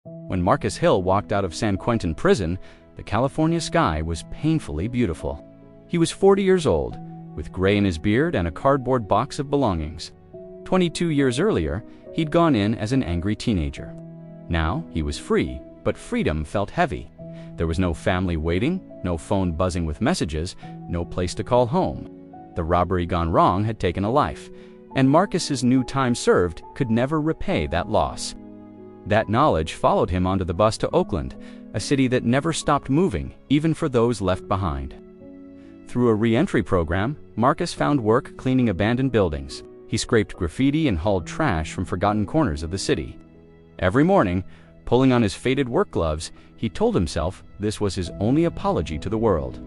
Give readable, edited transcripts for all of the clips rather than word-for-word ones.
When Marcus Hill walked out of San Quentin Prison, the California sky was painfully beautiful. He was 40 years old, with gray in his beard and a cardboard box of belongings. 22 years earlier, he'd gone in as an angry teenager. Now he was free, but freedom felt heavy. There was no family waiting, no phone buzzing with messages, no place to call home. The robbery gone wrong had taken a life, and Marcus's new time served could never repay that loss. That knowledge followed him onto the bus to Oakland, a city that never stopped moving, even for those left behind. Through a re-entry program, Marcus found work cleaning abandoned buildings. He scraped graffiti and hauled trash from forgotten corners of the city. Every morning, pulling on his faded work gloves, he told himself this was his only apology to the world.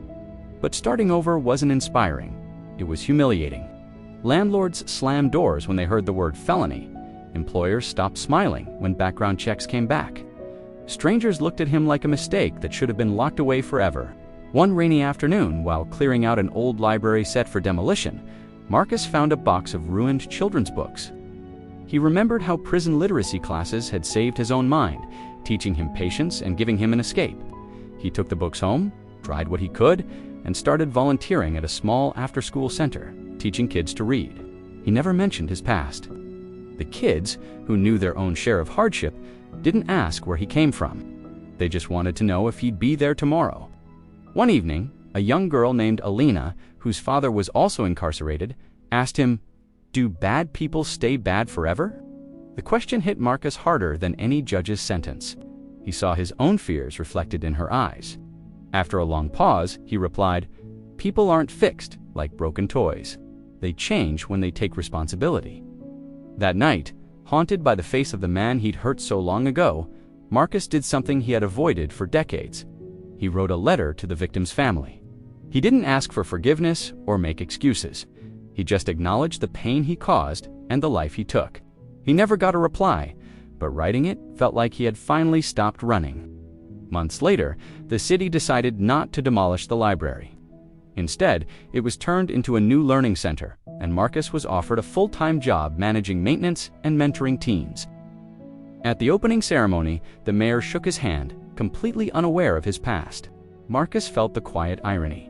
But starting over wasn't inspiring. It was humiliating. Landlords slammed doors when they heard the word felony. Employers stopped smiling when background checks came back. Strangers looked at him like a mistake that should have been locked away forever. One rainy afternoon, while clearing out an old library set for demolition, Marcus found a box of ruined children's books. He remembered how prison literacy classes had saved his own mind, teaching him patience and giving him an escape. He took the books home, tried what he could, and started volunteering at a small after-school center, teaching kids to read. He never mentioned his past. The kids, who knew their own share of hardship, didn't ask where he came from. They just wanted to know if he'd be there tomorrow. One evening, a young girl named Alina, whose father was also incarcerated, asked him, "Do bad people stay bad forever?" The question hit Marcus harder than any judge's sentence. He saw his own fears reflected in her eyes. After a long pause, he replied, "People aren't fixed like broken toys. They change when they take responsibility." That night, haunted by the face of the man he'd hurt so long ago, Marcus did something he had avoided for decades. He wrote a letter to the victim's family. He didn't ask for forgiveness or make excuses. He just acknowledged the pain he caused and the life he took. He never got a reply, but writing it felt like he had finally stopped running. Months later, the city decided not to demolish the library. Instead, it was turned into a new learning center, and Marcus was offered a full-time job managing maintenance and mentoring teens. At the opening ceremony, the mayor shook his hand, completely unaware of his past. Marcus felt the quiet irony.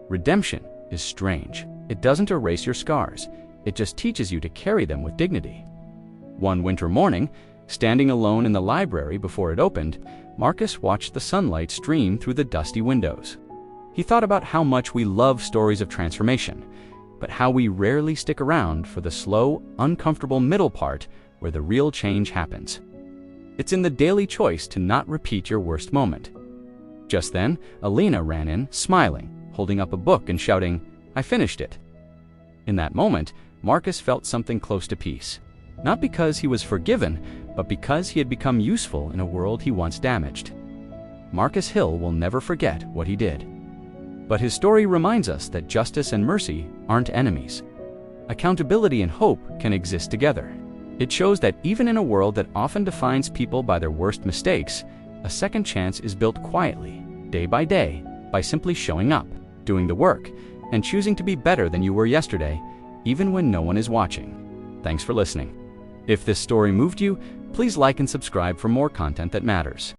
Redemption is strange. It doesn't erase your scars. It just teaches you to carry them with dignity. One winter morning, standing alone in the library before it opened, Marcus watched the sunlight stream through the dusty windows. He thought about how much we love stories of transformation, but how we rarely stick around for the slow, uncomfortable middle part where the real change happens. It's in the daily choice to not repeat your worst moment. Just then, Alina ran in, smiling, holding up a book and shouting, "I finished it." In that moment, Marcus felt something close to peace. Not because he was forgiven, but because he had become useful in a world he once damaged. Marcus Hill will never forget what he did. But his story reminds us that justice and mercy aren't enemies. Accountability and hope can exist together. It shows that even in a world that often defines people by their worst mistakes, a second chance is built quietly, day by day, by simply showing up, doing the work, and choosing to be better than you were yesterday, even when no one is watching. Thanks for listening. If this story moved you, please like and subscribe for more content that matters.